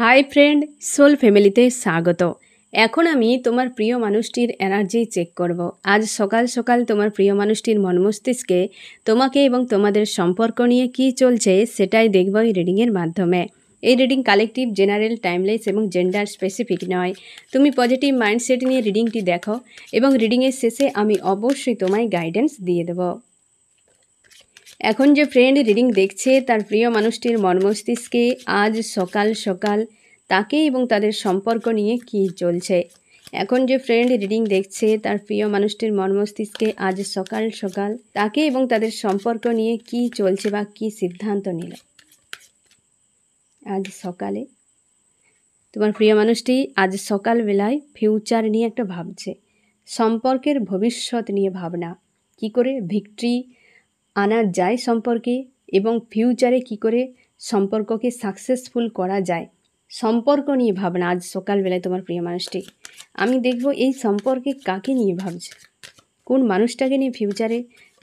Hi friend, soul ফ্যামিলিতে স্বাগত। এখন আমি তোমার প্রিয় মানুষটির এনার্জি চেক করব। আজ সকাল সকাল তোমার প্রিয় মানুষটির মন মস্তিষ্কে তোমাকে এবং তোমাদের সম্পর্ক নিয়ে কী চলছে সেটাই দেখব এই রিডিংয়ের মাধ্যমে। এই রিডিং কালেকটিভ, জেনারেল, টাইমলেস এবং জেন্ডার স্পেসিফিক নয়। তুমি পজিটিভ মাইন্ডসেট নিয়ে রিডিংটি দেখো এবং রিডিংয়ের শেষে আমি অবশ্যই তোমায় গাইডেন্স দিয়ে দেব। এখন যে ফ্রেন্ড রিডিং দেখছে তার প্রিয় মানুষটির মন মস্তিষ্কে আজ সকাল সকাল তাকে এবং তাদের সম্পর্ক নিয়ে কী চলছে। এখন যে ফ্রেন্ড রিডিং দেখছে তার প্রিয় মানুষটির মন মস্তিষ্কে আজ সকাল সকাল তাকে এবং তাদের সম্পর্ক নিয়ে কী চলছে বা কী সিদ্ধান্ত নিল। আজ সকালে তোমার প্রিয় মানুষটি আজ সকালবেলায় ফিউচার নিয়ে একটা ভাবছে, সম্পর্কের ভবিষ্যৎ নিয়ে ভাবনা, কি করে ভিক্টরি আনা যায় সম্পর্কে এবং ফিউচারে কি করে সম্পর্ককে সাকসেসফুল করা যায়, সম্পর্ক নিয়ে ভাবনা আজ সকালবেলায় তোমার প্রিয় মানুষটি। আমি দেখব এই সম্পর্কে কাকে নিয়ে ভাবছে, কোন মানুষটাকে নিয়ে ফিউচারে,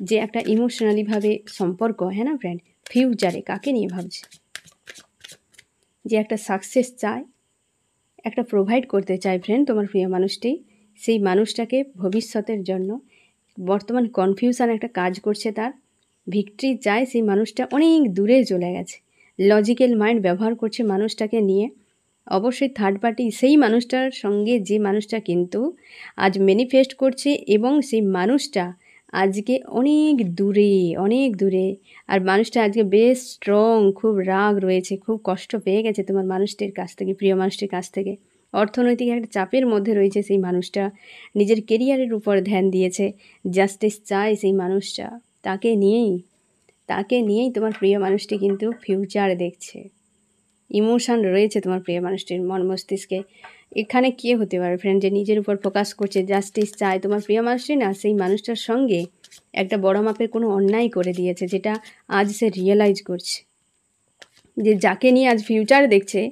যে একটা ইমোশনালিভাবে সম্পর্ক, হ্যাঁ না ফ্রেন্ড, ফিউচারে কাকে নিয়ে ভাবছে, যে একটা সাকসেস চায়, একটা প্রোভাইড করতে চায় ফ্রেন্ড তোমার প্রিয় মানুষটি। সেই মানুষটাকে ভবিষ্যতের জন্য বর্তমান কনফিউশন একটা কাজ করছে, তার ভিক্টরি চায়। সেই মানুষটা অনেক দূরে চলে গেছে, লজিক্যাল মাইন্ড ব্যবহার করছে মানুষটাকে নিয়ে। অবশ্যই থার্ড পার্টি সেই মানুষটার সঙ্গে, যে মানুষটা কিন্তু আজ ম্যানিফেস্ট করছে এবং সেই মানুষটা আজকে অনেক দূরে। আর মানুষটা আজকে বেশ স্ট্রং, খুব রাগ রয়েছে, খুব কষ্ট পেয়ে গেছে তোমার মানুষটির কাছ থেকে, প্রিয় মানুষটির কাছ থেকে। অর্থনৈতিক একটা চাপের মধ্যে রয়েছে সেই মানুষটা, নিজের কেরিয়ারের উপর ধ্যান দিয়েছে, জাস্টিস চায় সেই মানুষটা। তাকে নিয়েই তোমার প্রিয় মানুষটি কিন্তু ফিউচার দেখছে। ইমোশান রয়েছে তোমার প্রিয় মানুষটির মন মস্তিষ্কে। এখানে কে হতে পারে ফ্রেন্ড, যে নিজের উপর ফোকাস করছে, জাস্টিস চায়। তোমার প্রিয় মানুষটি না সেই মানুষটার সঙ্গে একটা বড় মাপের কোনো অন্যায় করে দিয়েছে, যেটা আজ সে রিয়েলাইজ করছে, যে যাকে নিয়ে আজ ফিউচার দেখছে,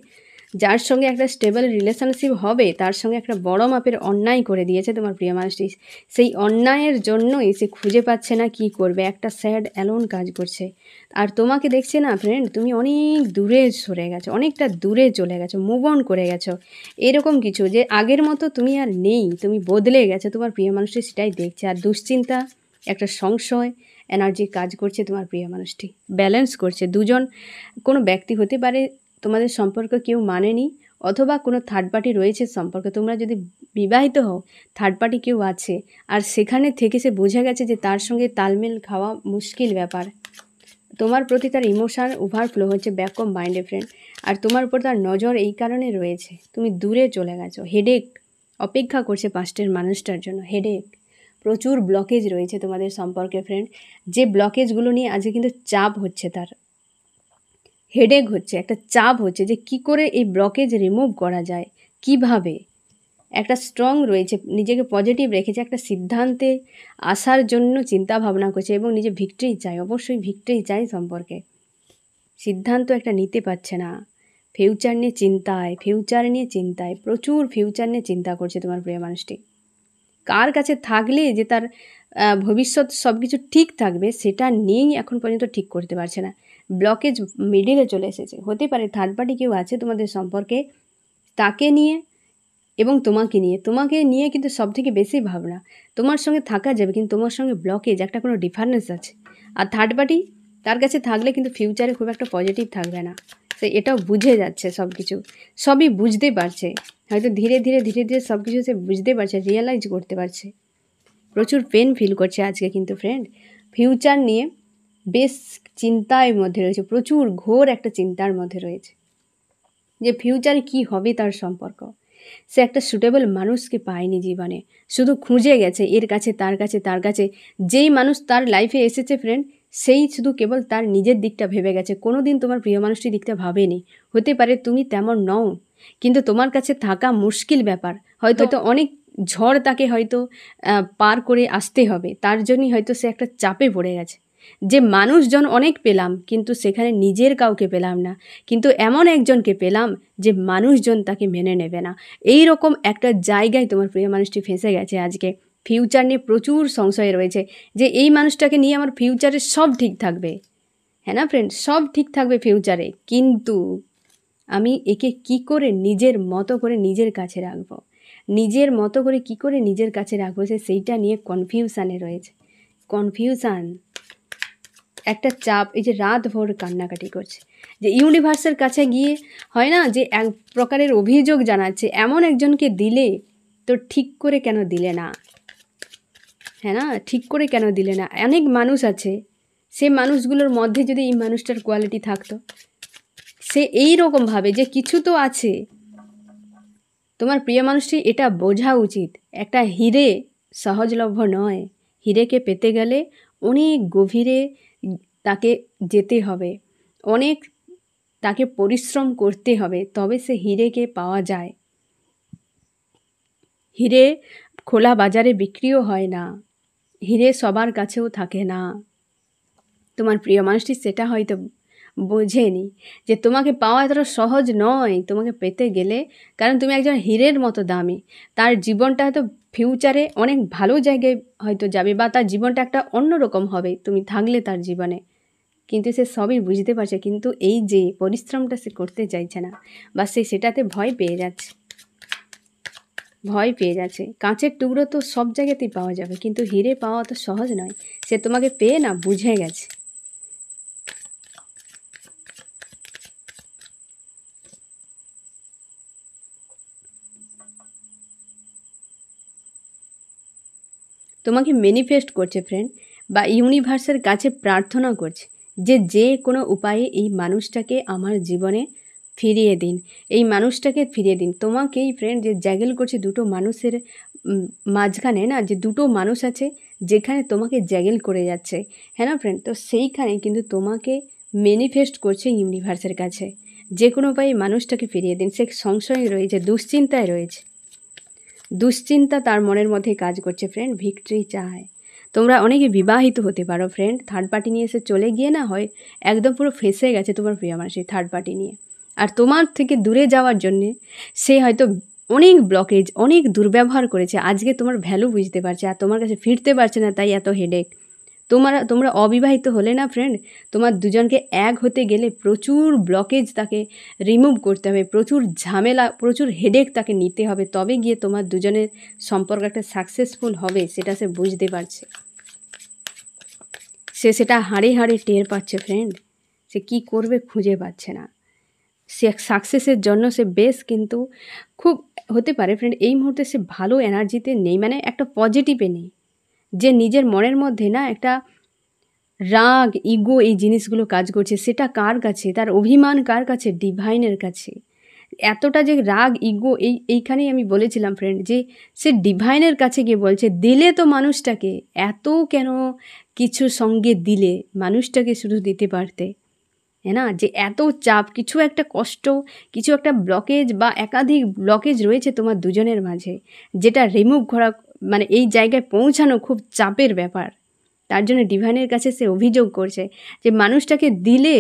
যার সঙ্গে একটা স্টেবল রিলেশনশিপ হবে, তার সঙ্গে একটা বড় মাপের অন্যায় করে দিয়েছে তোমার প্রিয় মানুষটি। সেই অন্যায়ের জন্যই সে খুঁজে পাচ্ছে না কি করবে, একটা স্যাড অ্যালোন কাজ করছে। আর তোমাকে দেখছে না ফ্রেন্ড, তুমি অনেক দূরে সরে গেছো, অনেকটা দূরে চলে গেছো, মুভ অন করে গেছো, এরকম কিছু, যে আগের মতো তুমি আর নেই, তুমি বদলে গেছো। তোমার প্রিয় মানুষটি সেটাই দেখছে। আর দুশ্চিন্তা, একটা সংশয় এনার্জি কাজ করছে তোমার প্রিয় মানুষটি, ব্যালেন্স করছে। দুজন কোনো ব্যক্তি হতে পারে, তোমাদের সম্পর্ক কেউ মানেনি, অথবা কোনো থার্ড পার্টি রয়েছে সম্পর্কে। তোমরা যদি বিবাহিত হও, থার্ড পার্টি কেউ আছে, আর সেখানে থেকে সে বোঝা গেছে যে তার সঙ্গে তালমেল খাওয়া মুশকিল ব্যাপার। তোমার প্রতি তার ইমোশন ওভারফ্লো হচ্ছে ব্যাক অফ মাইন্ডে ফ্রেন্ড। আর তোমার উপর তার নজর এই কারণে রয়েছে, তুমি দূরে চলে গেছো। হেডেক অপেক্ষা করছে পাস্টের মানুষটার জন্য, হেডেক, প্রচুর ব্লকেজ রয়েছে তোমাদের সম্পর্কে ফ্রেন্ড। যে ব্লকেজগুলো নিয়ে আজকে কিন্তু চাপ হচ্ছে, তার হেডেক হচ্ছে, একটা চাপ হচ্ছে, যে কি করে এই ব্লকেজ রিমুভ করা যায়, কিভাবে। একটা স্ট্রং রয়েছে, নিজেকে পজিটিভ রেখেছে, একটা সিদ্ধান্তে আসার জন্য চিন্তা ভাবনা করছে এবং নিজে ভিক্টরি চাই, অবশ্যই ভিক্টরি চাই সম্পর্কে। সিদ্ধান্ত একটা নিতে পারছে না, ফিউচার নিয়ে চিন্তায়, প্রচুর ফিউচার নিয়ে চিন্তা করছে তোমার প্রিয় মানুষটি। কার কাছে থাকলে যে তার ভবিষ্যৎ সব কিছু ঠিক থাকবে, সেটা নিয়েই এখন পর্যন্ত ঠিক করতে পারছে না। ব্লকেজ মিডিলে চলে এসেছে। হতে পারে থার্ড পার্টি কেউ আছে তোমাদের সম্পর্কে, তাকে নিয়ে এবং তোমাকে নিয়ে কিন্তু সব থেকে বেশি ভাবনা। তোমার সঙ্গে থাকা যাবে, কিন্তু তোমার সঙ্গে ব্লকেজ, একটা কোনো ডিফারেন্স আছে। আর থার্ড পার্টি তার কাছে থাকলে কিন্তু ফিউচারে খুব একটা পজিটিভ থাকবে না। সে এটাও বুঝে যাচ্ছে, সবই বুঝতে পারছে, হয়তো ধীরে ধীরে সব কিছু সে বুঝতে পারছে, রিয়েলাইজ করতে পারছে। প্রচুর পেন ফিল করছে আজকে কিন্তু ফ্রেন্ড, ফিউচার নিয়ে বেশ চিন্তার মধ্যে রয়েছে, প্রচুর ঘোর একটা চিন্তার মধ্যে রয়েছে, যে ফিউচারে কি হবে তার সম্পর্ক। সে একটা সুটেবল মানুষকে পায়নি জীবনে, শুধু খুঁজে গেছে এর কাছে তার কাছে। যেই মানুষ তার লাইফে এসেছে ফ্রেন্ড, সেই শুধু কেবল তার নিজের দিকটা ভেবে গেছে, কোনো দিন তোমার প্রিয় মানুষটির দিকটা ভাবেনি। হতে পারে তুমি তেমন নও, কিন্তু তোমার কাছে থাকা মুশকিল ব্যাপার। হয়তো অনেক ঝড় তাকে হয়তো পার করে আসতে হবে, তার জন্যই হয়তো সে একটা চাপে পড়ে গেছে, যে মানুষজন অনেক পেলাম কিন্তু সেখানে নিজের কাউকে পেলাম না, কিন্তু এমন একজনকে পেলাম যে মানুষজন তাকে মেনে নেবে না। এই রকম একটা জায়গায় তোমার প্রিয় মানুষটি ফেঁসে গেছে আজকে। ফিউচার নিয়ে প্রচুর সংশয় রয়েছে, যে এই মানুষটাকে নিয়ে আমার ফিউচারে সব ঠিক থাকবে, হ্যাঁ না ফ্রেন্ড, সব ঠিক থাকবে ফিউচারে, কিন্তু আমি একে কি করে নিজের মতো করে নিজের কাছে রাখবো, নিজের মতো করে কি করে নিজের কাছে রাখবো, সেইটা নিয়ে কনফিউশানে রয়েছে। কনফিউশান, একটা চাপ, এই যে রাত ভোর কান্নাকাটি করছে, যে ইউনিভার্সের কাছে গিয়ে হয় না যে এক প্রকারের অভিযোগ জানাচ্ছে, এমন একজনকে দিলে তো ঠিক করে কেন দিলে না, হ্যাঁ না, ঠিক করে কেন দিলে না। অনেক মানুষ আছে, সে মানুষগুলোর মধ্যে যদি এই মানুষটার কোয়ালিটি থাকতো, সে এই রকম ভাবে যে কিছু তো আছে। তোমার প্রিয় মানুষটি এটা বোঝা উচিত, একটা হিরে সহজলভ্য নয়। হিরেকে পেতে গেলে অনেক গভীরে তাকে যেতে হবে, অনেক তাকে পরিশ্রম করতে হবে, তবে সে হিরেকে পাওয়া যায়। হিরে খোলা বাজারে বিক্রিও হয় না, হিরে সবার কাছেও থাকে না। তোমার প্রিয় মানুষটি সেটা হয়তো বোঝেনি যে তোমাকে পাওয়া এতটা সহজ নয় তোমাকে পেতে গেলে, কারণ তুমি একজন হীরের মতো দামি। তার জীবনটা হয়তো ফিউচারে অনেক ভালো জায়গায় হয়তো যাবে, বা তার জীবনটা একটা অন্যরকম হবে তুমি থাকলে তার জীবনে, কিন্তু সে সবই বুঝতে পারছে, কিন্তু এই যে পরিশ্রমটা সে করতে চাইছে না, বা সে সেটাতে ভয় পেয়ে যাচ্ছে, ভয় পেয়ে যাচ্ছে। কাঁচের টুকরো তো সব জায়গাতেই পাওয়া যাবে, কিন্তু হিরে পাওয়া তো সহজ নয়। সে তোমাকে পেয়ে না বুঝে গেছে। তোমাকে ম্যানিফেস্ট করছে ফ্রেন্ড, বা ইউনিভার্সের কাছে প্রার্থনা করছে যে যে কোনো উপায়ে এই মানুষটাকে আমার জীবনে ফিরিয়ে দিন, এই মানুষটাকে ফিরিয়ে দিন। তোমাকেই ফ্রেন্ড যে জ্যাগেল করছে দুটো মানুষের মাঝখানে, না যে দুটো মানুষ আছে যেখানে তোমাকে জ্যাগেল করে যাচ্ছে, হ্যাঁ না ফ্রেন্ড, তো সেইখানে কিন্তু তোমাকে ম্যানিফেস্ট করছে ইউনিভার্সের কাছে, যে কোনো উপায়ে মানুষটাকে ফিরিয়ে দিন। সে সংশয়ে রয়েছে, দুশ্চিন্তায় রয়েছে, দুশ্চিন্তা তার মনের মধ্যে কাজ করছে ফ্রেন্ড, ভিক্টরি চায়। তোমরা অনেকে বিবাহিত হতে পারো ফ্রেন্ড, থার্ড পার্টি নিয়ে এসে চলে গিয়ে না হয় একদম পুরো ফেঁসে গেছে তোমার প্রিয় মানুষ এই থার্ড পার্টি নিয়ে, আর তোমার থেকে দূরে যাওয়ার জন্যে সে হয়তো অনেক ব্লকেজ, অনেক দুর্ব্যবহার করেছে, আজকে তোমার ভ্যালু বুঝতে পারছে আর তোমার কাছে ফিরতে পারছে না, তাই এত হেডেক। তোমরা অবিবাহিত হলে না ফ্রেন্ড, তোমার দুজনকে এক হতে গেলে প্রচুর ব্লকেজ তাকে রিমুভ করতে হবে, প্রচুর ঝামেলা, প্রচুর হেডেক তাকে নিতে হবে, তবে গিয়ে তোমার দুজনের সম্পর্ক একটা সাকসেসফুল হবে, সেটা সে বুঝতে পারছে। সে সেটা হাড়ে হাড়ে টের পাচ্ছে ফ্রেন্ড, সে কি করবে খুঁজে পাচ্ছে না। সে সাকসেসের জন্য সে বেশ কিন্তু খুব হতে পারে ফ্রেন্ড এই মুহূর্তে সে ভালো এনার্জিতে নেই, মানে একটা পজিটিভে নেই, যে নিজের মনের মধ্যে না একটা রাগ, ইগো, এই জিনিসগুলো কাজ করছে। সেটা কার কাছে? তার অভিমান কার কাছে? ডিভাইনের কাছে। এতটা যে রাগ, ইগো, এইখানেই আমি বলেছিলাম ফ্রেন্ড যে সে ডিভাইনের কাছে গিয়ে বলছে, দিলে তো মানুষটাকে, এত কেন কিছু সঙ্গে দিলে, মানুষটাকে শুধু দিতে পারতে, হ্যাঁ না, যে এত চাপ, কিছু একটা কষ্ট, কিছু একটা ব্লকেজ বা একাধিক ব্লকেজ রয়েছে তোমার দুজনের মাঝে, যেটা রিমুভ করা, মানে এই জায়গায় পৌঁছানো খুব চাপের ব্যাপার। তার জন্য ডিভাইনের কাছে সে অভিযোগ করছে যে মানুষটাকে দিলে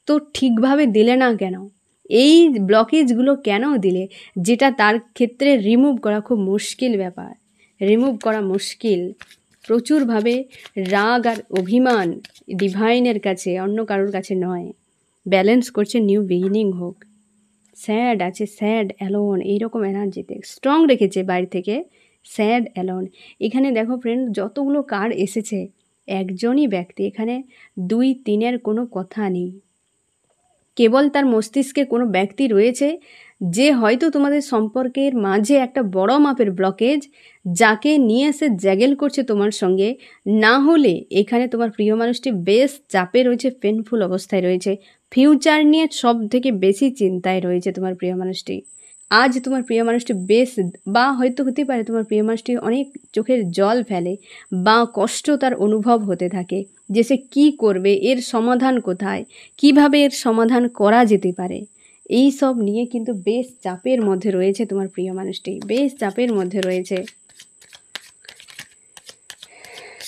তো ঠিকভাবে দিলে না কেন, এই ব্লকেজগুলো কেন দিলে, যেটা তার ক্ষেত্রে রিমুভ করা খুব মুশকিল ব্যাপার, রিমুভ করা মুশকিল। প্রচুরভাবে রাগ আর অভিমান ডিভাইনের কাছে, অন্য কারোর কাছে নয়। ব্যালেন্স করছে নিউ বিগিনিং হোক। স্যাড আছে, স্যাড অ্যালোন, এইরকম এনার্জিতে স্ট্রং রেখেছে বাইরে থেকে, স্যাড অ্যালোন। এখানে দেখো ফ্রেন্ড যতগুলো কার্ড এসেছে, একজনই ব্যক্তি, এখানে 2-3-এর কোনো কথা নেই, কেবল তার মস্তিষ্কে কোনো ব্যক্তি রয়েছে যে হয়তো তোমাদের সম্পর্কের মাঝে একটা বড় মাপের ব্লকেজ, যাকে নিয়ে সে জ্যাগেল করছে তোমার সঙ্গে। না হলে এখানে তোমার প্রিয় মানুষটি বেশ চাপে রয়েছে, পেনফুল অবস্থায় রয়েছে, ফিউচার নিয়ে সব থেকে বেশি চিন্তায় রয়েছে তোমার প্রিয় মানুষটি। আজ তোমার প্রিয় মানুষটি বেশ, বা হয়তো হতে পারে তোমার প্রিয় মানুষটি অনেক চোখের জল ফেলে, বা কষ্ট তার অনুভব হতে থাকে যে সে কী করবে, এর সমাধান কোথায়, কিভাবে এর সমাধান করা যেতে পারে, এই সব নিয়ে কিন্তু বেশ চাপের মধ্যে রয়েছে তোমার প্রিয় মানুষটি, বেশ চাপের মধ্যে রয়েছে।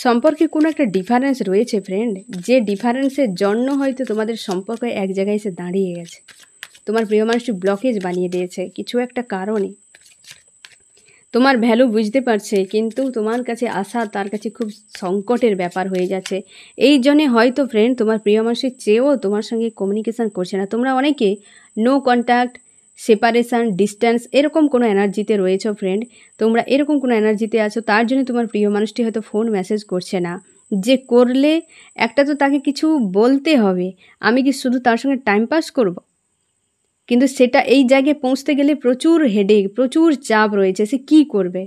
সম্পর্কে কোনো একটা ডিফারেন্স রয়েছে ফ্রেন্ড, যে ডিফারেন্সের জন্য হয়তো তোমাদের সম্পর্ক এক জায়গায় এসে দাঁড়িয়ে গেছে, তোমার প্রিয় মানুষটি ব্লকেজ বানিয়ে দিয়েছে কিছু একটা কারণে। তোমার ভ্যালু বুঝতে পারছে, কিন্তু তোমার কাছে আসা তার কাছে খুব সংকটের ব্যাপার হয়ে যাচ্ছে। এই জন্যে হয়তো ফ্রেন্ড তোমার প্রিয় মানুষের চেয়েও তোমার সঙ্গে কমিউনিকেশান করছে না। তোমরা অনেকে নো কন্ট্যাক্ট, সেপারেশান, ডিস্ট্যান্স এরকম কোনো এনার্জিতে রয়েছো ফ্রেন্ড। তোমরা এরকম কোনো এনার্জিতে আছো, তার জন্য তোমার প্রিয় মানুষটি হয়তো ফোন মেসেজ করছে না। যে করলে একটা তো তাকে কিছু বলতে হবে, আমি কি শুধু তার সঙ্গে টাইম পাস করব? কিন্তু সেটা এই জায়গায় পৌঁছতে গেলে প্রচুর হেডেক, প্রচুর চাপ রয়েছে। সে কী করবে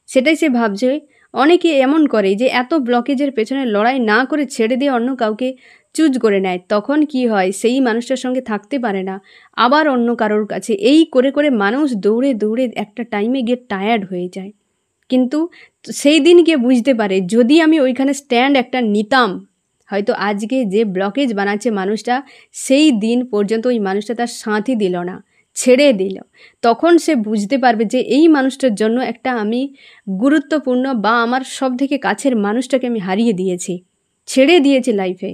সেটাই সে ভাবছে। অনেকে এমন করে যে এত ব্লকেজের পেছনে লড়াই না করে ছেড়ে দিয়ে অন্য কাউকে চুজ করে নেয়। তখন কি হয়, সেই মানুষটার সঙ্গে থাকতে পারে না, আবার অন্য কারোর কাছে। এই করে করে মানুষ দৌড়ে দৌড়ে একটা টাইমে গিয়ে টায়ার্ড হয়ে যায়। কিন্তু সেই দিন গিয়ে বুঝতে পারে, যদি আমি ওইখানে স্ট্যান্ড একটা নিতাম, হয়তো আজকে যে ব্লকেজ বানাচ্ছে মানুষটা, সেই দিন পর্যন্ত ওই মানুষটা তার সাথই দিল না, ছেড়ে দিল। তখন সে বুঝতে পারবে যে এই মানুষটার জন্য একটা আমি গুরুত্বপূর্ণ বা আমার সব থেকে কাছের মানুষটাকে আমি হারিয়ে দিয়েছি, ছেড়ে দিয়েছি লাইফে।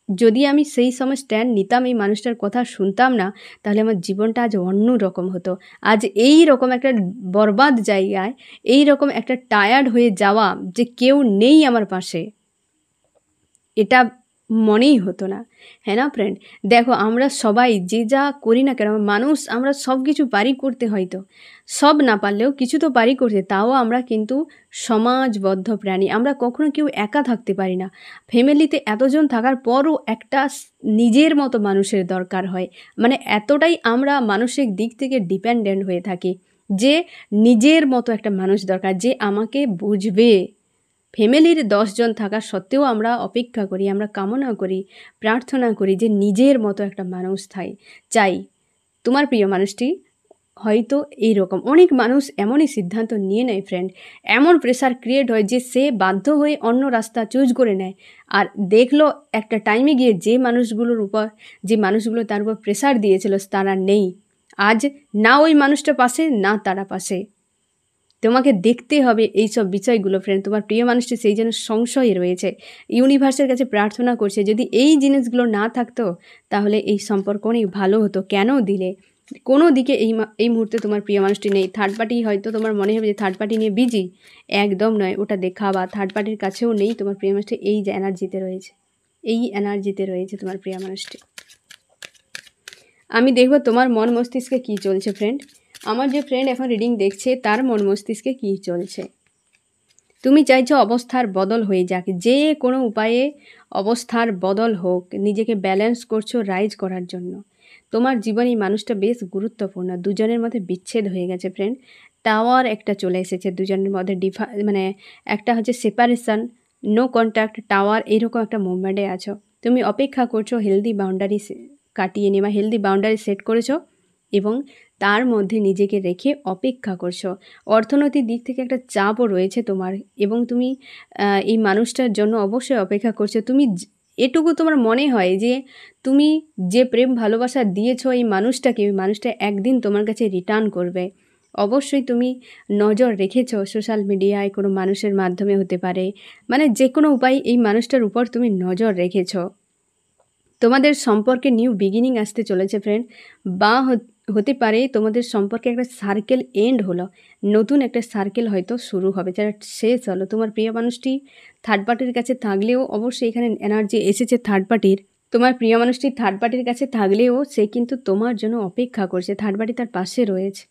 যদি আমি সেই সময় স্ট্যান্ড নিতাম, এই মানুষটার কথা শুনতাম না, তাহলে আমার জীবনটা আজ অন্য রকম হতো। আজ এই রকম একটা বরবাদ জায়গায়, এই রকম একটা টায়ার্ড হয়ে যাওয়া যে কেউ নেই আমার পাশে, এটা মনেই হতো না। হ্যাঁ না ফ্রেন্ড? দেখো, আমরা সবাই যে যা করি না কেন, মানুষ, আমরা সব কিছু পারি করতে, হয়তো সব না পারলেও কিছু তো পারি করতে। তাও আমরা কিন্তু সমাজবদ্ধ প্রাণী, আমরা কখনো কেউ একা থাকতে পারি না। ফ্যামিলিতে এতজন থাকার পরও একটা নিজের মতো মানুষের দরকার হয়। মানে এতটাই আমরা মানসিক দিক থেকে ডিপেন্ডেন্ট হয়ে থাকি যে নিজের মতো একটা মানুষ দরকার, যে আমাকে বুঝবে। ফ্যামিলির 10 জন থাকা সত্ত্বেও আমরা অপেক্ষা করি, আমরা কামনা করি, প্রার্থনা করি যে নিজের মতো একটা মানুষ চাই। তোমার প্রিয় মানুষটি হয়তো এইরকম। অনেক মানুষ এমনই সিদ্ধান্ত নিয়ে নেয় ফ্রেন্ড, এমন প্রেশার ক্রিয়েট হয় যে সে বাধ্য হয়ে অন্য রাস্তা চুজ করে নেয়। আর দেখলো একটা টাইমে গিয়ে যে মানুষগুলো তার উপর প্রেশার দিয়েছিল তারা নেই। আজ না ওই মানুষটা পাশে, না তারা পাশে। তোমাকে দেখতে হবে এইসব বিষয়গুলো ফ্রেন্ড। তোমার প্রিয় মানুষটি সেই জন্য সংশয়ে রয়েছে, ইউনিভার্সের কাছে প্রার্থনা করছে, যদি এই জিনিসগুলো না থাকতো তাহলে এই সম্পর্ক অনেক ভালো হতো। কেন দিলে? কোনো দিকে এই মুহূর্তে তোমার প্রিয় মানুষটি নেই। থার্ড পার্টি, হয়তো তোমার মনে হবে যে থার্ড পার্টি নিয়ে বিজি, একদম নয়, ওটা দেখাবা। থার্ড পার্টির কাছেও নেই তোমার প্রিয় মানুষটি। এই যে এনার্জিতে রয়েছে, এই এনার্জিতে রয়েছে তোমার প্রিয় মানুষটি। আমি দেখব তোমার মন মস্তিষ্কে কী চলছে ফ্রেন্ড। আমার যে ফ্রেন্ড এখন রিডিং দেখছে, তার মন মস্তিষ্কে কী চলছে। তুমি চাইছো অবস্থার বদল হয়ে যাক, যে কোনো উপায়ে অবস্থার বদল হোক, নিজেকে ব্যালেন্স করছো রাইজ করার জন্য। তোমার জীবনে এই মানুষটা বেশ গুরুত্বপূর্ণ। দুজনের মধ্যে বিচ্ছেদ হয়ে গেছে ফ্রেন্ড, টাওয়ার একটা চলে এসেছে দুজনের মধ্যে। মানে একটা হচ্ছে সেপারেশন, নো কন্ট্যাক্ট, টাওয়ার, এইরকম একটা মুভমেন্টে আছো। তুমি অপেক্ষা করছো হেলদি বাউন্ডারি কাটিয়ে নিয়ে, বা হেলদি বাউন্ডারি সেট করেছো এবং তার মধ্যে নিজেকে রেখে অপেক্ষা করছো। অর্থনৈতিক দিক থেকে একটা চাপও রয়েছে তোমার, এবং তুমি এই মানুষটার জন্য অবশ্যই অপেক্ষা করছো। তুমি এটুকু তোমার মনে হয় যে তুমি যে প্রেম ভালোবাসা দিয়েছো এই মানুষটাকে, ওই মানুষটা একদিন তোমার কাছে রিটার্ন করবে। অবশ্যই তুমি নজর রেখেছো সোশ্যাল মিডিয়ায়, কোনো মানুষের মাধ্যমে হতে পারে, মানে যে কোনো উপায় এই মানুষটার উপর তুমি নজর রেখেছো। তোমাদের সম্পর্কে নিউ বিগিনিং আসতে চলেছে ফ্রেন্ড, বা হতে পারে তোমাদের সম্পর্কে একটা সার্কেল এন্ড হলো, নতুন একটা সার্কেল হয়তো শুরু হবে, যারা শেষ হলো। তোমার প্রিয় মানুষটি থার্ড পার্টির কাছে থাকলেও, অবশ্যই এখানে এনার্জি এসেছে থার্ড পার্টির। তোমার প্রিয় মানুষটি থার্ড পার্টির কাছে থাকলেও সে কিন্তু তোমার জন্য অপেক্ষা করছে। থার্ড পার্টি তার পাশে রয়েছে,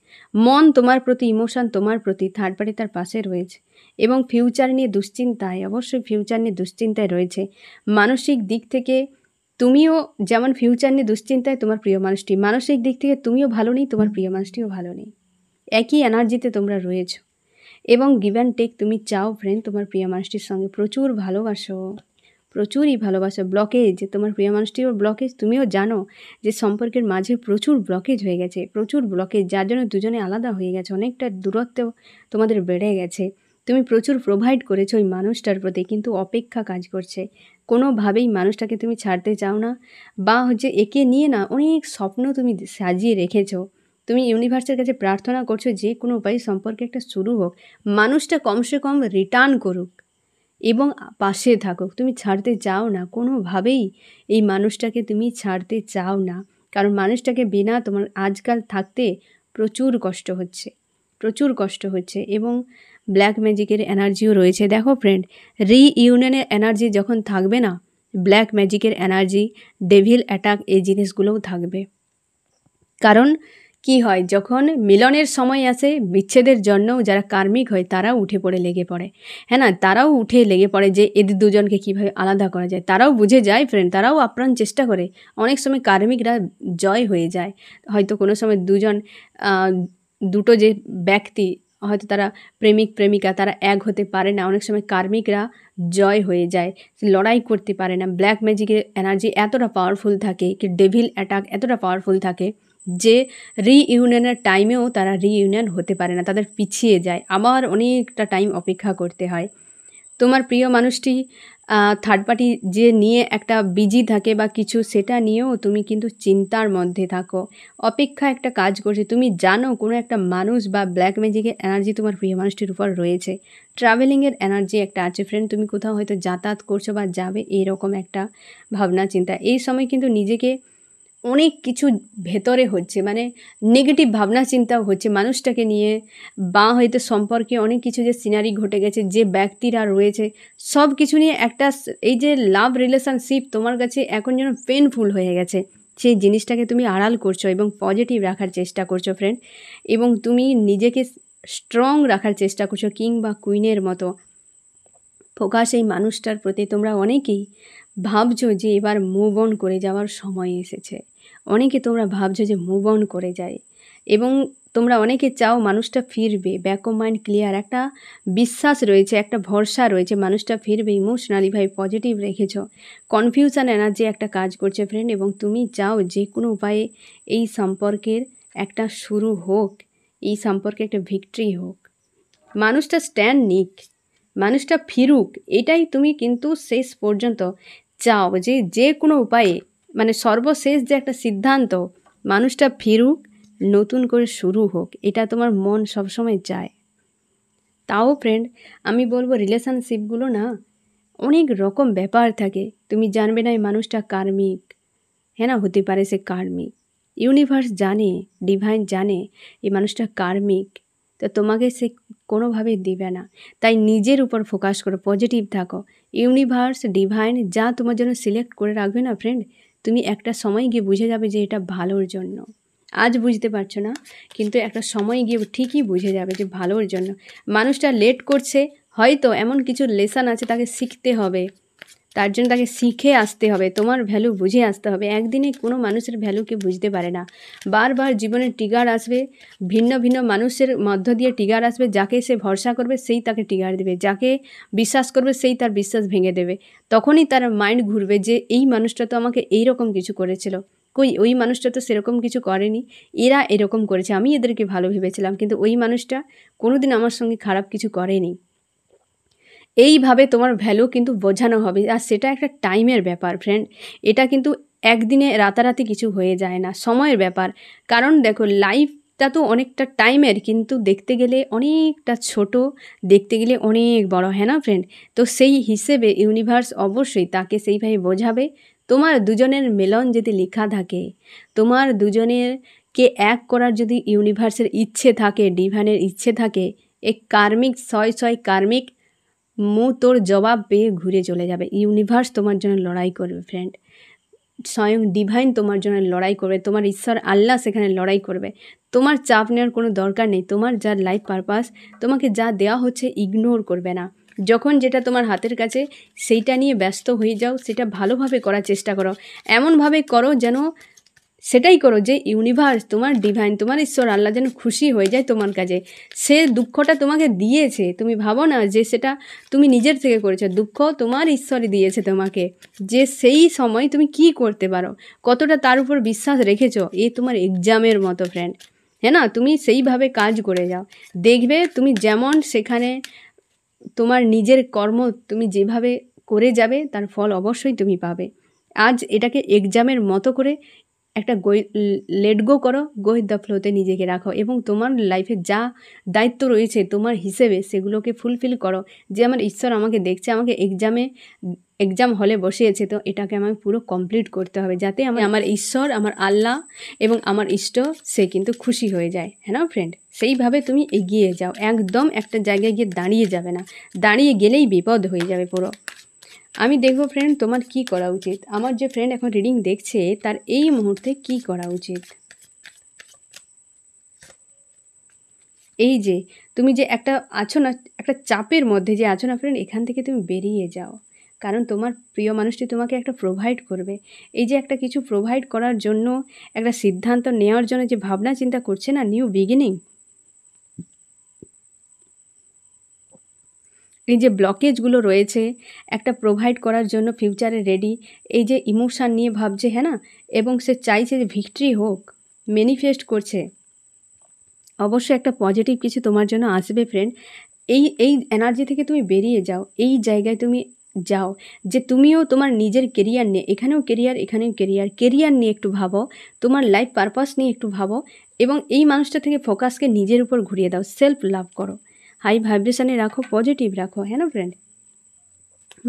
মন তোমার প্রতি, ইমোশন তোমার প্রতি, থার্ড পার্টি তার পাশে রয়েছে। এবং ফিউচার নিয়ে দুশ্চিন্তায়, অবশ্যই ফিউচার নিয়ে দুশ্চিন্তায় রয়েছে। মানসিক দিক থেকে তুমিও যেমন ফিউচার নিয়ে দুশ্চিন্তায়, তোমার প্রিয় মানুষটি মানসিক দিক থেকে তুমিও ভালো নেই, তোমার প্রিয় মানুষটিও ভালো নেই। একই এনার্জিতে তোমরা রয়েছো, এবং গিভ অ্যান্ড টেক তুমি চাও ফ্রেন্ড তোমার প্রিয় মানুষটির সঙ্গে। প্রচুর ভালোবাসো, প্রচুরই ভালোবাসো। ব্লকেজ, তোমার প্রিয় মানুষটিরও ব্লকেজ, তুমিও জানো যে সম্পর্কের মাঝে প্রচুর ব্লকেজ হয়ে গেছে, প্রচুর ব্লকেজ, যার জন্য দুজনে আলাদা হয়ে গেছে, অনেকটা দূরত্ব তোমাদের বেড়ে গেছে। তুমি প্রচুর প্রোভাইড করেছো ওই মানুষটার প্রতি, কিন্তু অপেক্ষা কাজ করছে। কোনোভাবেই মানুষটাকে তুমি ছাড়তে চাও না, বা হচ্ছে একে নিয়ে না অনেক স্বপ্ন তুমি সাজিয়ে রেখেছো। তুমি ইউনিভার্সের কাছে প্রার্থনা করছো যে কোনো উপায়ে সম্পর্কে একটা শুরু হোক, মানুষটা কমসে কম রিটার্ন করুক এবং পাশে থাকুক। তুমি ছাড়তে চাও না, কোনোভাবেই এই মানুষটাকে তুমি ছাড়তে চাও না, কারণ মানুষটাকে বিনা তোমার আজকাল থাকতে প্রচুর কষ্ট হচ্ছে। প্রচুর কষ্ট হচ্ছে এবং ব্ল্যাক ম্যাজিকের এনার্জিও রয়েছে। দেখো ফ্রেন্ড, রিইউনিয়নের এনার্জি যখন থাকবে না, ব্ল্যাক ম্যাজিকের এনার্জি, ডেভিল অ্যাটাক, এই জিনিসগুলোও থাকবে। কারণ কি হয়, যখন মিলনের সময় আসে, বিচ্ছেদের জন্যও যারা কার্মিক হয় তারাও উঠে পড়ে লেগে পড়ে, হ্যাঁ না, তারাও উঠে লেগে পড়ে যে এদের দুজনকে কীভাবে আলাদা করা যায়। তারাও বুঝে যায় ফ্রেন্ড, তারাও আপ্রাণ চেষ্টা করে। অনেক সময় কার্মিকরা জয় হয়ে যায়। হয়তো কোনো সময় দুটো যে ব্যক্তি, হয়তো তারা প্রেমিক প্রেমিকা, তারা এক হতে পারে না। অনেক সময় কার্মিকরা জয় হয়ে যায়, লড়াই করতে পারে না। ব্ল্যাক ম্যাজিকের এনার্জি এতটা পাওয়ারফুল থাকে, কি ডেভিল অ্যাটাক এতটা পাওয়ারফুল থাকে যে রিইউনিয়নের টাইমেও তারা রিইউনিয়ন হতে পারে না, তাদের পিছিয়ে যায়, আবার অনেকটা টাইম অপেক্ষা করতে হয়। তোমার প্রিয় মানুষটি থার্ড পার্টি যে নিয়ে একটা বিজি থাকে বা কিছু, সেটা নিয়েও তুমি কিন্তু চিন্তার মধ্যে থাকো, অপেক্ষা একটা কাজ করছে। তুমি জানো কোনো একটা মানুষ বা ব্ল্যাক ম্যাজিকের এনার্জি তোমার প্রিয় মানুষটির উপর রয়েছে। ট্রাভেলিংয়ের এনার্জি একটা আছে ফ্রেন্ড, তুমি কোথাও হয়তো যাতায়াত করছো বা যাবে, এইরকম একটা ভাবনা চিন্তা। এই সময় কিন্তু নিজেকে অনেক কিছু ভেতরে হচ্ছে, মানে নেগেটিভ ভাবনা চিন্তাও হচ্ছে মানুষটাকে নিয়ে, বা হয়তো সম্পর্কে অনেক কিছু যে সিনারি ঘটে গেছে, যে ব্যক্তিরা রয়েছে, সব কিছু নিয়ে একটা এই যে লাভ রিলেশনশিপ তোমার কাছে এখন যেন পেনফুল হয়ে গেছে। সেই জিনিসটাকে তুমি আড়াল করছো এবং পজিটিভ রাখার চেষ্টা করছো ফ্রেন্ড, এবং তুমি নিজেকে স্ট্রং রাখার চেষ্টা করছো, কিং বা কুইনের মতো ফোকাস এই মানুষটার প্রতি। তোমরা অনেকেই ভাবছো যে এবার মুভ অন করে যাওয়ার সময় এসেছে, অনেকে তোমরা ভাবছো যে মুভ অন করে যায়, এবং তোমরা অনেকে চাও মানুষটা ফিরবে। ব্যাক অফ মাইন্ড ক্লিয়ার, একটা বিশ্বাস রয়েছে, একটা ভরসা রয়েছে, মানুষটা ফিরবে। ইমোশনালি ভাই পজিটিভ রেখেছো। কনফিউশন এনার্জি একটা কাজ করছে ফ্রেন্ড, এবং তুমি চাও যে কোনো উপায়ে এই সম্পর্কের একটা শুরু হোক, এই সম্পর্কে একটা ভিক্টরি হোক, মানুষটা স্ট্যান্ড নিক, মানুষটা ফিরুক। এটাই তুমি কিন্তু শেষ পর্যন্ত চাও, যে যে কোনো উপায়ে, মানে সর্বশেষ যে একটা সিদ্ধান্ত, মানুষটা ফিরুক, নতুন করে শুরু হোক, এটা তোমার মন সবসময় চায়। তাও ফ্রেন্ড, আমি বলবো রিলেশনশিপগুলো না অনেক রকম ব্যাপার থাকে, তুমি জানবে না এই মানুষটা কার্মিক, হ্যাঁ না, হতে পারে সে কার্মিক। ইউনিভার্স জানে, ডিভাইন জানে এই মানুষটা কার্মিক, তো তোমাকে সে কোনোভাবেই দেবে না। তাই নিজের উপর ফোকাস করো, পজিটিভ থাকো। ইউনিভার্স ডিভাইন যা তোমার জন্য সিলেক্ট করে রাখবে না ফ্রেন্ড, তুমি একটা সময় গিয়ে বুঝে যাবে যে এটা ভালোর জন্য। আজ বুঝতে পারছো না, কিন্তু একটা সময় গিয়ে ঠিকই বুঝে যাবে যে ভালোর জন্য। মানুষটা লেট করছে, হয়তো এমন কিছু লেসন আছে তাকে শিখতে হবে, তার জন্য তাকে শিখে আসতে হবে, তোমার ভ্যালু বুঝে আসতে হবে। একদিনে কোনো মানুষের ভ্যালুকে বুঝতে পারে না, বারবার জীবনে ট্রিগার আসবে, ভিন্ন ভিন্ন মানুষের মধ্য দিয়ে ট্রিগার আসবে। যাকে সে ভরসা করবে সেই তাকে ট্রিগার দেবে, যাকে বিশ্বাস করবে সেই তার বিশ্বাস ভেঙে দেবে। তখনই তার মাইন্ড ঘুরবে যে এই মানুষটা তো আমাকে এইরকম কিছু করেছিল, কই ওই মানুষটা তো সেরকম কিছু করেনি, এরা এরকম করেছে, আমি এদেরকে ভালো ভেবেছিলাম, কিন্তু ওই মানুষটা কোনোদিন আমার সঙ্গে খারাপ কিছু করেনি। এইভাবে তোমার ভ্যালু কিন্তু বোঝানো হবে, আর সেটা একটা টাইমের ব্যাপার ফ্রেন্ড। এটা কিন্তু একদিনে রাতারাতি কিছু হয়ে যায় না, সময়ের ব্যাপার। কারণ দেখো লাইফটা তো অনেকটা টাইমের, কিন্তু দেখতে গেলে অনেকটা ছোট, দেখতে গেলে অনেক বড়, হ্যাঁ না ফ্রেন্ড। তো সেই হিসেবে ইউনিভার্স অবশ্যই তাকে সেইভাবে বোঝাবে। তোমার দুজনের মিলন যদি লেখা থাকে, তোমার দুজনেরকে এক করার যদি ইউনিভার্সের ইচ্ছে থাকে, ডিভাইনের ইচ্ছে থাকে, এই কার্মিক ছয় কার্মিক তোর জবাব পেয়ে ঘুরে চলে যাবে। ইউনিভার্স তোমার জন্য লড়াই করবে ফ্রেন্ড, স্বয়ং ডিভাইন তোমার জন্য লড়াই করবে, তোমার ঈশ্বর আল্লাহ সেখানে লড়াই করবে। তোমার চাপ নেওয়ার কোনো দরকার নেই, তোমার যা লাইফ পারপাস, তোমাকে যা দেওয়া হচ্ছে ইগনোর করবে না। যখন যেটা তোমার হাতের কাছে সেইটা নিয়ে ব্যস্ত হয়ে যাও, সেটা ভালোভাবে করার চেষ্টা করো, এমনভাবে করো যেন সেটাই করো যে ইউনিভার্স, তোমার ডিভাইন, তোমার ঈশ্বর আল্লাহ যেন খুশি হয়ে যায় তোমার কাছে। সে দুঃখটা তোমাকে দিয়েছে, তুমি ভাবো না যে সেটা তুমি নিজের থেকে করেছো, দুঃখ তোমার ঈশ্বরই দিয়েছে তোমাকে, যে সেই সময় তুমি কি করতে পারো, কতটা তার উপর বিশ্বাস রেখেছো। এ তোমার এক্সামের মতো ফ্রেন্ড, হ্যাঁ না, তুমি সেইভাবে কাজ করে যাও, দেখবে তুমি যেমন সেখানে তোমার নিজের কর্ম তুমি যেভাবে করে যাবে, তার ফল অবশ্যই তুমি পাবে। আজ এটাকে এক্সামের মতো করে একটা লেট গো করো, গো উইথ দ্য ফ্লোতে নিজেকে রাখো এবং তোমার লাইফে যা দায়িত্ব রয়েছে তোমার হিসেবে সেগুলোকে ফুলফিল করো। যে আমার ঈশ্বর আমাকে দেখছে, আমাকে এক্সাম হলে বসিয়েছে, তো এটাকে আমাকে পুরো কমপ্লিট করতে হবে, যাতে আমার ঈশ্বর, আমার আল্লাহ এবং আমার ইষ্ট সে কিন্তু খুশি হয়ে যায়। হ্যাঁ না ফ্রেন্ড? সেইভাবে তুমি এগিয়ে যাও, একদম একটা জায়গায় গিয়ে দাঁড়িয়ে যাবে না, দাঁড়িয়ে গেলেই বিপদ হয়ে যাবে পুরো। আমি দেখব ফ্রেন্ড তোমার কি করা উচিত। আমার যে ফ্রেন্ড এখন রিডিং দেখছে তার এই মুহূর্তে কি করা উচিত। এই যে তুমি যে একটা আছো না, একটা চাপের মধ্যে যে আছো না ফ্রেন্ড, এখান থেকে তুমি বেরিয়ে যাও, কারণ তোমার প্রিয় মানুষটি তোমাকে একটা প্রোভাইড করবে। এই যে একটা কিছু প্রোভাইড করার জন্য, একটা সিদ্ধান্ত নেওয়ার জন্য যে ভাবনা চিন্তা করছে না, নিউ বিগিনিং, এই যে ব্লকেজগুলো রয়েছে একটা প্রোভাইড করার জন্য ফিউচারে রেডি, এই যে ইমোশান নিয়ে ভাবছে, হ্যাঁ না, এবং সে চাইছে যে ভিক্টরি হোক, ম্যানিফেস্ট করছে, অবশ্যই একটা পজিটিভ কিছু তোমার জন্য আসবে ফ্রেন্ড। এই এনার্জি থেকে তুমি বেরিয়ে যাও, এই জায়গায় তুমি যাও যে তুমিও তোমার নিজের কেরিয়ার নিয়ে, এখানেও কেরিয়ার, এখানেও কেরিয়ার নিয়ে একটু ভাবো, তোমার লাইফ পারপাস নিয়ে একটু ভাবো এবং এই মানুষটা থেকে ফোকাসকে নিজের উপর ঘুরিয়ে দাও, সেলফ লাভ করো, হাই ভাইব্রেশনে রাখো, পজিটিভ রাখো। হ্যাঁ না ফ্রেন্ড?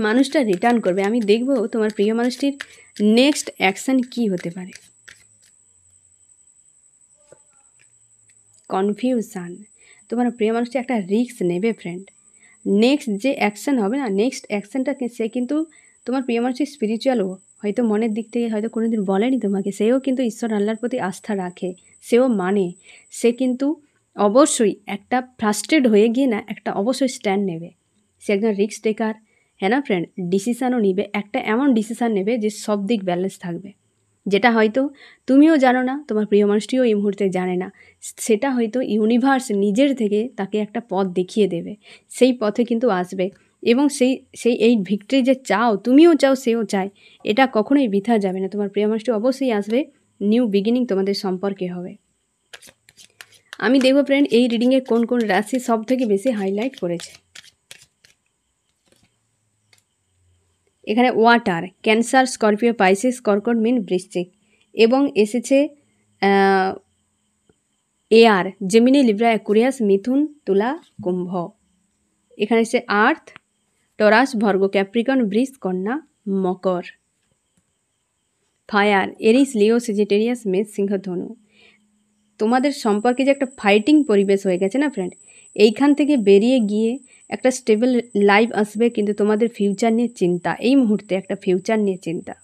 মানুষটা রিটার্ন করবে। আমি দেখব তোমার প্রিয় মানুষটির নেক্সট অ্যাকশান কি হতে পারে। কনফিউশান, তোমার প্রিয় মানুষটি একটা রিস্ক নেবে ফ্রেন্ড। নেক্সট যে অ্যাকশান হবে না, নেক্সট অ্যাকশানটা সে কিন্তু তোমার প্রিয় মানুষটি স্পিরিচুয়ালও, হয়তো মনের দিক থেকে হয়তো কোনো দিন বলেনি তোমাকে, সেও কিন্তু ঈশ্বর আল্লাহর প্রতি আস্থা রাখে, সেও মানে, সে কিন্তু অবশ্যই একটা ফ্রাস্ট্রেট হয়ে গিয়ে না একটা অবশ্যই স্ট্যান্ড নেবে। সে একজন রিস্ক টেকার, হ্যাঁ না ফ্রেন্ড? ডিসিশানও নেবে, একটা এমন ডিসিশান নেবে যে সব দিক ব্যালেন্স থাকবে, যেটা হয়তো তুমিও জানো না, তোমার প্রিয় মানুষটিও এই মুহূর্তে জানে না, সেটা হয়তো ইউনিভার্স নিজের থেকে তাকে একটা পথ দেখিয়ে দেবে, সেই পথে কিন্তু আসবে এবং সেই এই ভিক্টরি যে চাও, তুমিও চাও, সেও চায়, এটা কখনোই বৃথা যাবে না। তোমার প্রিয় মানুষটি অবশ্যই আসবে, নিউ বিগিনিং তোমাদের সম্পর্কে হবে। আমি দেখব ফ্রেন্ড এই রিডিংয়ে কোন কোন রাশি সব থেকে বেশি হাইলাইট করেছে। এখানে ওয়াটার, ক্যান্সার, স্করপিও, পাইসিস, কর্কট, মীন, বৃশ্চিক, এবং এসেছে এয়ার, জেমিনি, লিব্রা, অ্যাকুরিয়াস, মিথুন, তুলা, কুম্ভ। এখানে এসেছে আর্থ, টরাস, ভর্গ, ক্যাপ্রিকন, বৃষ, কন্যা, মকর। ফায়ার, এরিস, লিও, সেজিটেরিয়াস, মেষ, সিংহ, ধনু। তোমাদের সম্পর্কে যে একটা ফাইটিং পরিবেশ হয়ে গেছে না ফ্রেন্ড, এইখান থেকে বেরিয়ে গিয়ে একটা স্টেবল লাইফ আসবে, কিন্তু তোমাদের ফিউচার নিয়ে চিন্তা, এই মুহূর্তে একটা ফিউচার নিয়ে চিন্তা,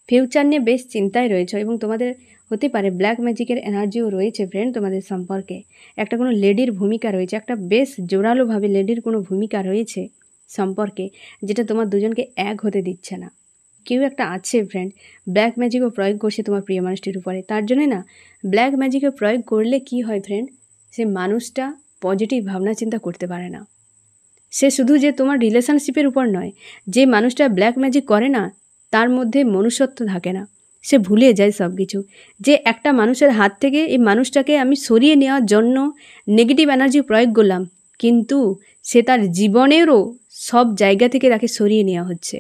ফিউচার নিয়ে বেশ চিন্তায় রয়েছে এবং তোমাদের হতে পারে ব্ল্যাক ম্যাজিকের এনার্জিও রয়েছে ফ্রেন্ড তোমাদের সম্পর্কে, একটা কোনো লেডির ভূমিকা রয়েছে, একটা বেশ জোরালোভাবে লেডির কোনো ভূমিকা রয়েছে সম্পর্কে, যেটা তোমার দুজনকে এক হতে দিচ্ছে না। কেউ একটা আছে ফ্রেন্ড, ব্ল্যাক ম্যাজিকও প্রয়োগ করছে তোমার প্রিয় মানুষটির উপরে। তার জন্যে না, ব্ল্যাক ম্যাজিকও প্রয়োগ করলে কি হয় ফ্রেন্ড, সে মানুষটা পজিটিভ ভাবনা চিন্তা করতে পারে না। সে শুধু যে তোমার রিলেশনশিপের উপর নয়, যে মানুষটা ব্ল্যাক ম্যাজিক করে না তার মধ্যে মনুষ্যত্ব থাকে না, সে ভুলে যায় সব কিছু। যে একটা মানুষের হাত থেকে এই মানুষটাকে আমি সরিয়ে নেওয়ার জন্য নেগেটিভ এনার্জি প্রয়োগ করলাম, কিন্তু সে তার জীবনেরও সব জায়গা থেকে তাকে সরিয়ে নেওয়া হচ্ছে।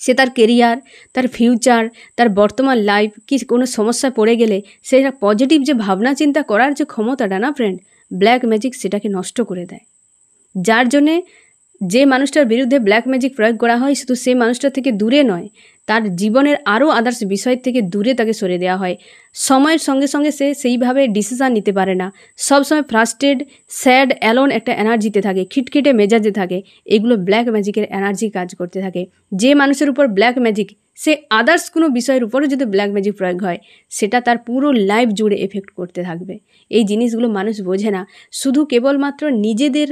সে তার কেরিয়ার, তার ফিউচার, তার বর্তমান লাইফ কি কোনো সমস্যা পড়ে গেলে সে পজিটিভ যে ভাবনা চিন্তা করার যে ক্ষমতাটা না ফ্রেন্ড, ব্ল্যাক ম্যাজিক সেটাকে নষ্ট করে দেয়। যার জন্যে যে মানুষটার বিরুদ্ধে ব্ল্যাক ম্যাজিক প্রয়োগ করা হয়, শুধু সেই মানুষটা থেকে দূরে নয়, তার জীবনের আরও আদার্স বিষয় থেকে দূরে তাকে সরে দেওয়া হয়। সময়ের সঙ্গে সঙ্গে সে সেইভাবে ডিসিশান নিতে পারে না, সবসময় ফ্রাস্ট্রেট, স্যাড, অ্যালোন একটা এনার্জিতে থাকে, খিটখিটে মেজাজে থাকে। এগুলো ব্ল্যাক ম্যাজিকের এনার্জি কাজ করতে থাকে। যে মানুষের উপর ব্ল্যাক ম্যাজিক, সে আদার্স কোনো বিষয়ের উপরে যদি ব্ল্যাক ম্যাজিক প্রয়োগ হয়, সেটা তার পুরো লাইফ জুড়ে এফেক্ট করতে থাকবে। এই জিনিসগুলো মানুষ বোঝে না, শুধু কেবলমাত্র নিজেদের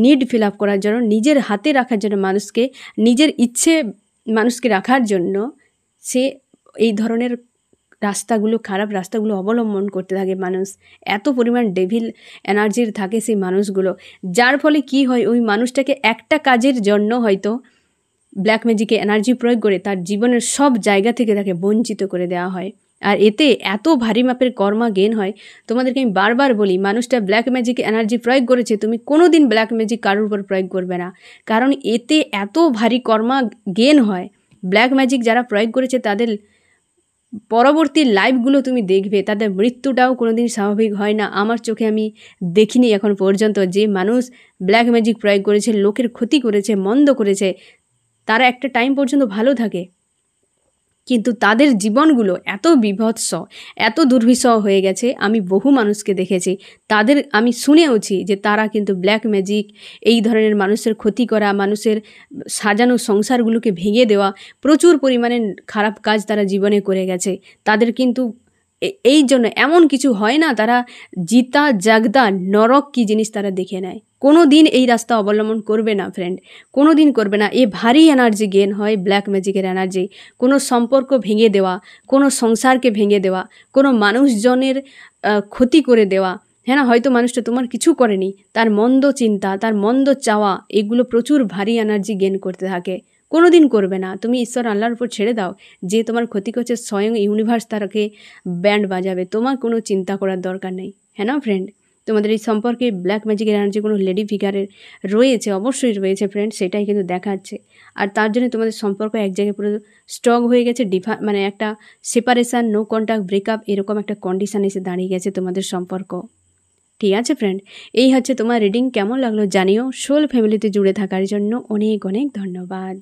নিড ফিল আপ করার জন্য, নিজের হাতে রাখার জন্য, মানুষকে নিজের ইচ্ছে মানুষকে রাখার জন্য সে এই ধরনের রাস্তাগুলো, খারাপ রাস্তাগুলো অবলম্বন করতে থাকে। মানুষ এত পরিমাণ ডেভিল এনার্জির থাকে সেই মানুষগুলো, যার ফলে কি হয়, ওই মানুষটাকে একটা কাজের জন্য হয়তো ব্ল্যাক ম্যাজিকে এনার্জি প্রয়োগ করে তার জীবনের সব জায়গা থেকে তাকে বঞ্চিত করে দেওয়া হয়। আর এতে এত ভারী মাপের কর্মা গেন হয়। তোমাদেরকে আমি বারবার বলি, মানুষটা ব্ল্যাক ম্যাজিক এনার্জি প্রয়োগ করেছে, তুমি কোনো দিন ব্ল্যাক ম্যাজিক কারোর উপর প্রয়োগ করবে না, কারণ এতে এত ভারী কর্মা গেন হয়। ব্ল্যাক ম্যাজিক যারা প্রয়োগ করেছে তাদের পরবর্তী লাইফগুলো তুমি দেখবে তাদের মৃত্যুটাও কোনোদিন স্বাভাবিক হয় না। আমার চোখে আমি দেখিনি এখন পর্যন্ত যে মানুষ ব্ল্যাক ম্যাজিক প্রয়োগ করেছে, লোকের ক্ষতি করেছে, মন্দ করেছে, তারা একটা টাইম পর্যন্ত ভালো থাকে, কিন্তু তাদের জীবনগুলো এত বীভৎস, এত দুর্বিষহ হয়ে গেছে। আমি বহু মানুষকে দেখেছি, তাদের আমি শুনেওছি যে তারা কিন্তু ব্ল্যাক ম্যাজিক, এই ধরনের মানুষের ক্ষতি করা, মানুষের সাজানো সংসারগুলোকে ভেঙে দেওয়া, প্রচুর পরিমাণে খারাপ কাজ তারা জীবনে করে গেছে। তাদের কিন্তু এই জন্য এমন কিছু হয় না, তারা জিতা জাগদা নরক কী জিনিস তারা দেখে নেয়। কোনো দিন এই রাস্তা অবলম্বন করবে না ফ্রেন্ড, কোনো দিন করবে না। এ ভারী এনার্জি গেন হয় ব্ল্যাক ম্যাজিকের এনার্জি। কোনো সম্পর্ক ভেঙে দেওয়া, কোনো সংসারকে ভেঙে দেওয়া, কোনো মানুষজনের ক্ষতি করে দেওয়া, হ্যাঁ না, হয়তো মানুষটা তোমার কিছু করেনি, তার মন্দ চিন্তা, তার মন্দ চাওয়া, এগুলো প্রচুর ভারী এনার্জি গেন করতে থাকে। কোনো দিন করবে না। তুমি ঈশ্বর আল্লাহর উপর ছেড়ে দাও, যে তোমার ক্ষতি করছে স্বয়ং ইউনিভার্স তাকে ব্যান্ড বাজাবে, তোমার কোনো চিন্তা করার দরকার নেই। হ্যাঁ না ফ্রেন্ড, তোমাদের এই সম্পর্কে ব্ল্যাক ম্যাজিকের এনার্জি কোনো লেডি ফিগারের রয়েছে, অবশ্যই রয়েছে ফ্রেন্ড, সেটাই কিন্তু দেখাচ্ছে। আর তার জন্য তোমাদের সম্পর্ক এক জায়গায় পুরো স্ট্রং হয়ে গেছে, মানে একটা সেপারেশান, নো কন্ট্যাক্ট, ব্রেকআপ, এরকম একটা কন্ডিশান এসে দাঁড়িয়ে গেছে তোমাদের সম্পর্ক। ঠিক আছে ফ্রেন্ড, এই হচ্ছে তোমার রিডিং। কেমন লাগলো জানিও। সোল ফ্যামিলিতে জুড়ে থাকার জন্য অনেক অনেক ধন্যবাদ।